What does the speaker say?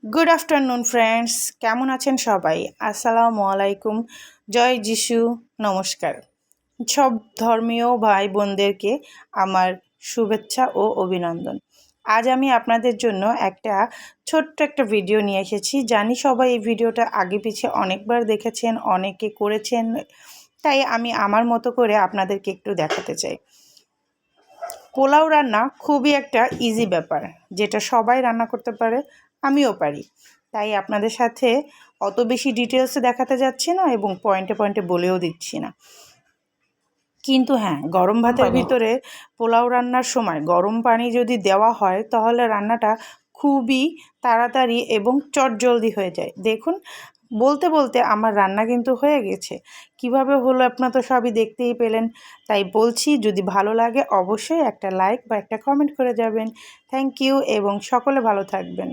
Good afternoon friends, কেমন আছেন সবাই? আসসালামু আলাইকুম, জয় যিশু, নমস্কার। সব ধর্মীয় ভাই বোনদেরকে আমার শুভেচ্ছা ও অভিনন্দন। আজ আমি আপনাদের জন্য ছোট্ট একটা ভিডিও নিয়ে এসেছি। জানি সবাই এই ভিডিওটা আগে পিছে অনেকবার দেখেছেন, অনেকে করেছেন, তাই আমি আমার মতো করে আপনাদেরকে একটু দেখাতে চাই। পোলাও রান্না খুবই একটা ইজি ব্যাপার, যেটা সবাই রান্না করতে পারে, আমিও পারি। তাই আপনাদের সাথে অত বেশি ডিটেলসে দেখাতে যাচ্ছি না এবং পয়েন্টে পয়েন্টে বলেও দিচ্ছি না। কিন্তু হ্যাঁ, গরম ভাতের ভিতরে পোলাও রান্নার সময় গরম পানি যদি দেওয়া হয় তাহলে রান্নাটা খুবই তাড়াতাড়ি এবং চটজলদি হয়ে যায়। দেখুন, বলতে বলতে আমার রান্না কিন্তু হয়ে গেছে। কিভাবে হলো আপনারা তো সবই দেখতেই পেলেন। তাই বলছি, যদি ভালো লাগে অবশ্যই একটা লাইক বা একটা কমেন্ট করে যাবেন। থ্যাংক ইউ এবং সকলে ভালো থাকবেন।